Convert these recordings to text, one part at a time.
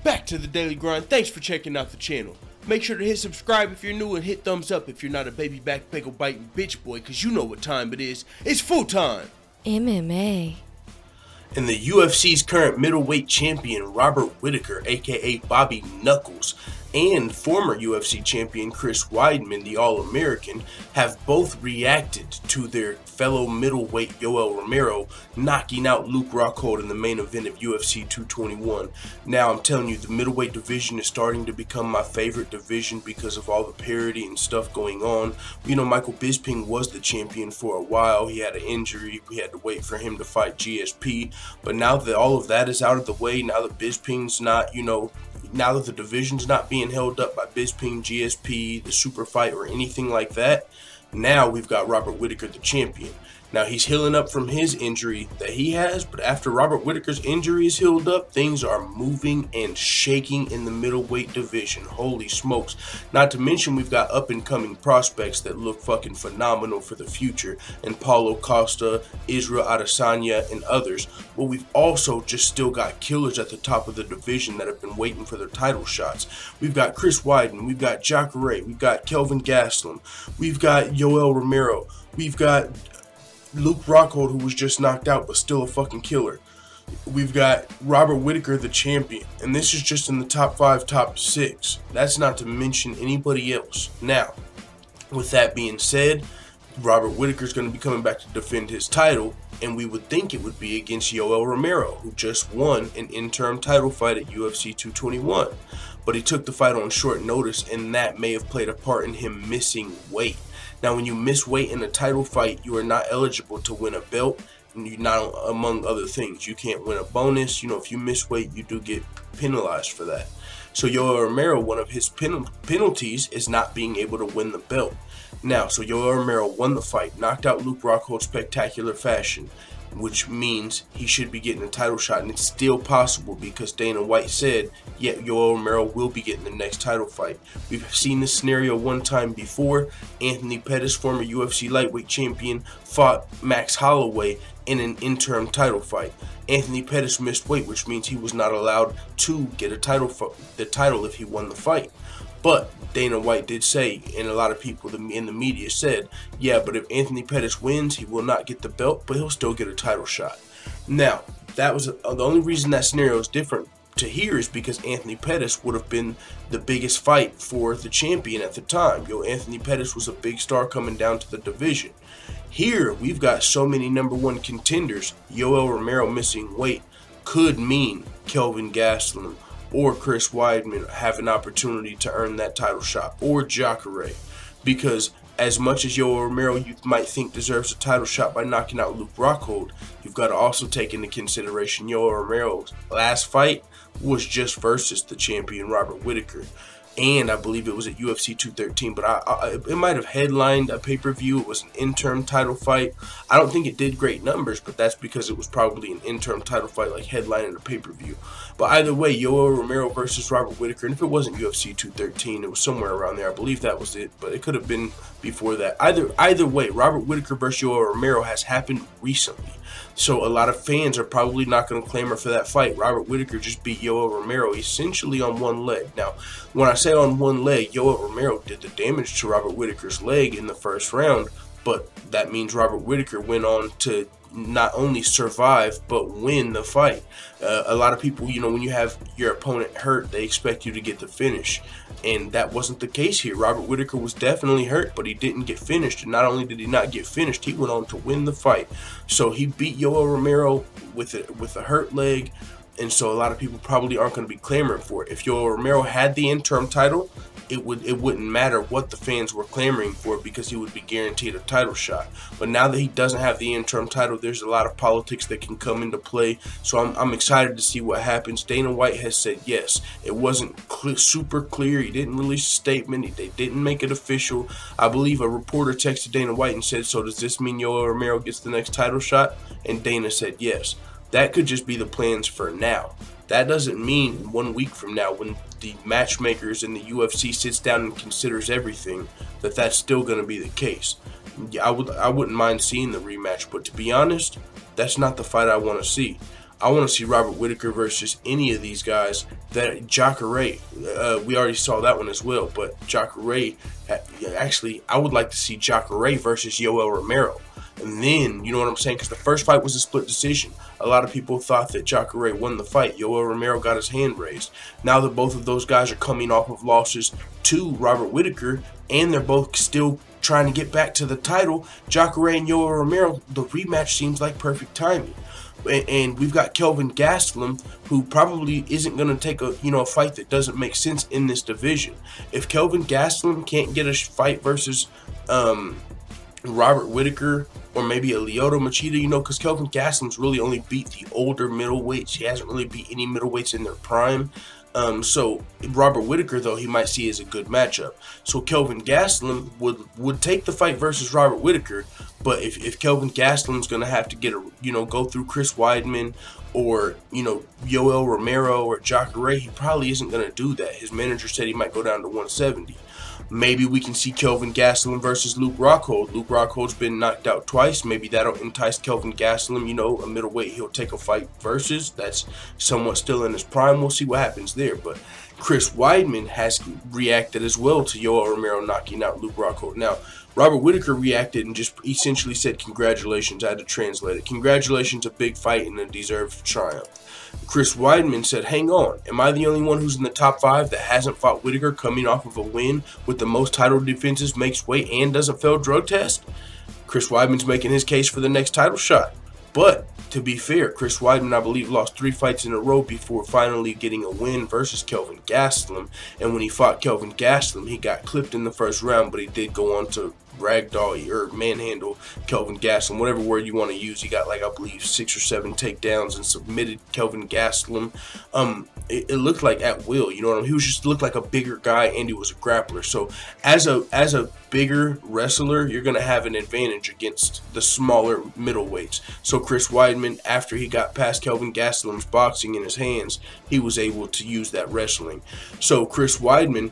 back to the Daily Grind. Thanks for checking out the channel. Make sure to hit subscribe if you're new and hit thumbs up if you're not a baby back pickle biting bitch boy, cause you know what time it is. It's full time. MMA. And the UFC's current middleweight champion Robert Whittaker, aka Bobby Knuckles, and former UFC champion Chris Weidman, the All-American, have both reacted to their fellow middleweight Yoel Romero knocking out Luke Rockhold in the main event of UFC 221. Now, I'm telling you, the middleweight division is starting to become my favorite division because of all the parity and stuff going on. You know, Michael Bisping was the champion for a while. He had an injury. We had to wait for him to fight GSP. But now that all of that is out of the way, now that Bisping's not, now that the division's not being held up by Bisping, GSP, the super fight, or anything like that, now we've got Robert Whittaker, the champion. Now, he's healing up from his injury that he has, but after Robert Whittaker's injury is healed up, things are moving and shaking in the middleweight division. Holy smokes. Not to mention, we've got up-and-coming prospects that look fucking phenomenal for the future, and Paulo Costa, Israel Adesanya, and others. But we've also just still got killers at the top of the division that have been waiting for their title shots. We've got Chris Weidman, we've got Jacare, we've got Kelvin Gastelum, we've got Yoel Romero, we've got Luke Rockhold, who was just knocked out but still a fucking killer. We've got Robert Whittaker, the champion, and this is just in the top 5, top 6. That's not to mention anybody else. Now, with that being said, Robert Whittaker is going to be coming back to defend his title, and we would think it would be against Yoel Romero, who just won an interim title fight at UFC 221. But he took the fight on short notice, and that may have played a part in him missing weight. Now, when you miss weight in a title fight, you are not eligible to win a belt, and you're not, among other things. You can't win a bonus. You know, if you miss weight, you do get penalized for that. So Yoel Romero, one of his penalties is not being able to win the belt. Now, so Yoel Romero won the fight, knocked out Luke Rockhold spectacular fashion, which means he should be getting a title shot, and it's still possible because Dana White said, yeah, Yoel Romero will be getting the next title fight. We've seen this scenario one time before. Anthony Pettis, former UFC lightweight champion, fought Max Holloway in an interim title fight. Anthony Pettis missed weight, which means he was not allowed to get the title if he won the fight. But Dana White did say, and a lot of people in the media said, yeah, but if Anthony Pettis wins, he will not get the belt, but he'll still get a title shot. Now, that was the only reason that scenario is different to here is because Anthony Pettis would have been the biggest fight for the champion at the time. Anthony Pettis was a big star coming down to the division. Here, we've got so many #1 contenders. Yoel Romero missing weight could mean Kelvin Gastelum or Chris Weidman have an opportunity to earn that title shot, or Jacare, because as much as Yoel Romero you might think deserves a title shot by knocking out Luke Rockhold, you've got to also take into consideration Yoel Romero's last fight was just versus the champion Robert Whittaker. And I believe it was at UFC 213, but it might have headlined a pay-per-view. It was an interim title fight. I don't think it did great numbers, but that's because it was probably an interim title fight, like headlining a pay-per-view. But either way, Yoel Romero versus Robert Whittaker, and if it wasn't UFC 213, it was somewhere around there. I believe that was it, but it could have been before that. Either way, Robert Whittaker versus Yoel Romero has happened recently. So a lot of fans are probably not going to clamor for that fight. Robert Whittaker just beat Yoel Romero essentially on one leg. Now, when I say on one leg, Yoel Romero did the damage to Robert Whittaker's leg in the first round, but that means Robert Whittaker went on to not only survive but win the fight. A lot of people, when you have your opponent hurt, they expect you to get the finish, and that wasn't the case here. Robert Whittaker was definitely hurt, but he didn't get finished, and not only did he not get finished, he went on to win the fight. So he beat Yoel Romero with a hurt leg, and so a lot of people probably aren't going to be clamoring for it. If Yoel Romero had the interim title, it wouldn't matter what the fans were clamoring for because he would be guaranteed a title shot. But now that he doesn't have the interim title, there's a lot of politics that can come into play. So I'm excited to see what happens. Dana White has said yes. It wasn't super clear. He didn't release a statement. They didn't make it official. I believe a reporter texted Dana White and said, so does this mean Yoel Romero gets the next title shot? And Dana said yes. That could just be the plans for now. That doesn't mean 1 week from now, when the matchmakers in the UFC sits down and considers everything, that's still going to be the case. I wouldn't mind seeing the rematch, but to be honest, that's not the fight I want to see. I want to see Robert Whittaker versus any of these guys. That Jacare, we already saw that one as well, but Jacare, actually, I would like to see Jacare versus Yoel Romero. And then, you know what I'm saying? Because the first fight was a split decision. A lot of people thought that Jacare won the fight. Yoel Romero got his hand raised. Now that both of those guys are coming off of losses to Robert Whittaker, and they're both still trying to get back to the title, Jacare and Yoel Romero, the rematch seems like perfect timing. And we've got Kelvin Gastelum, who probably isn't going to take a fight that doesn't make sense in this division. If Kelvin Gastelum can't get a fight versus Robert Whittaker or maybe a Lyoto Machida, because Kelvin Gastelum's really only beat the older middleweights. He hasn't really beat any middleweights in their prime. So Robert Whittaker, though, he might see as a good matchup. So Kelvin Gastelum would take the fight versus Robert Whittaker, but if Kelvin Gastelum's going to have to get go through Chris Weidman or Yoel Romero or Jacare, he probably isn't going to do that. His manager said he might go down to 170. Maybe we can see Kelvin Gastelum versus Luke Rockhold. Luke Rockhold's been knocked out twice. Maybe that'll entice Kelvin Gastelum, a middleweight he'll take a fight versus. That's somewhat still in his prime. We'll see what happens there. But Chris Weidman has reacted as well to Yoel Romero knocking out Luke Rockhold. Now, Robert Whittaker reacted and just essentially said, congratulations. I had to translate it. Congratulations, a big fight and a deserved triumph. Chris Weidman said, hang on, am I the only one who's in the top 5 that hasn't fought Whittaker coming off of a win with the most title defenses, makes weight, and doesn't fail drug test? Chris Weidman's making his case for the next title shot. But, to be fair, Chris Weidman, I believe, lost 3 fights in a row before finally getting a win versus Kelvin Gastelum. And when he fought Kelvin Gastelum, he got clipped in the first round, but he did go on to ragdoll or manhandle Kelvin Gastelum, whatever word you want to use. He got, I believe, 6 or 7 takedowns and submitted Kelvin Gastelum. It looked like at will, you know what I mean? He was just looked like a bigger guy, and he was a grappler. So as a bigger wrestler, you're going to have an advantage against the smaller middleweights. So Chris Weidman, after he got past Kelvin Gastelum's boxing in his hands, he was able to use that wrestling. So Chris Weidman,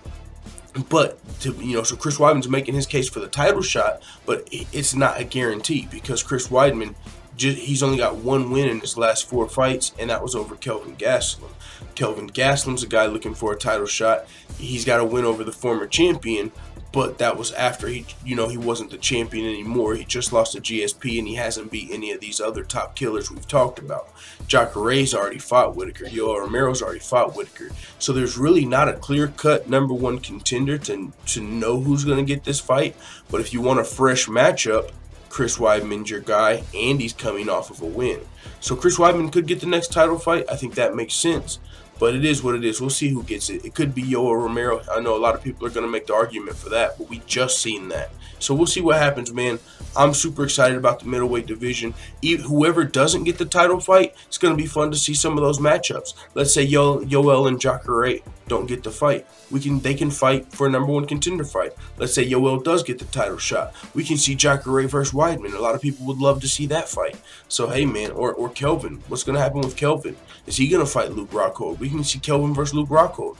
so Chris Weidman's making his case for the title shot, but it's not a guarantee because Chris Weidman, he's only got 1 win in his last 4 fights, and that was over Kelvin Gastelum. Kelvin Gastelum's a guy looking for a title shot. He's got a win over the former champion, but that was after he wasn't the champion anymore. He just lost to GSP, and he hasn't beat any of these other top killers we've talked about. Jacare's already fought Whittaker. Yoel Romero's already fought Whittaker. So there's really not a clear-cut #1 contender to know who's going to get this fight. But if you want a fresh matchup, Chris Weidman's your guy, and he's coming off of a win. So Chris Weidman could get the next title fight. I think that makes sense. But it is what it is. We'll see who gets it. It could be Yoel Romero. I know a lot of people are going to make the argument for that, but we just seen that. So we'll see what happens, man. I'm super excited about the middleweight division. Whoever doesn't get the title fight, it's going to be fun to see some of those matchups. Let's say Yoel and Jacare don't get the fight. They can fight for a #1 contender fight. Let's say Yoel does get the title shot. We can see Jacare versus Weidman. A lot of people would love to see that fight. So, hey, man, or Kelvin. What's going to happen with Kelvin? Is he going to fight Luke Rockhold? We can see Kelvin versus Luke Rockhold.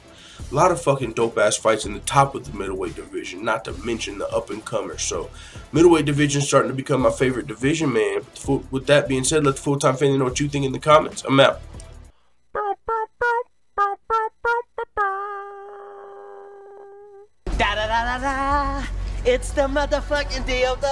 A lot of fucking dope-ass fights in the top of the middleweight division, not to mention the up-and-comers. So, middleweight division is starting to become my favorite division, man. With that being said, let the full-time family know what you think in the comments. I'm out. Da da da da da. It's the motherfucking DOG.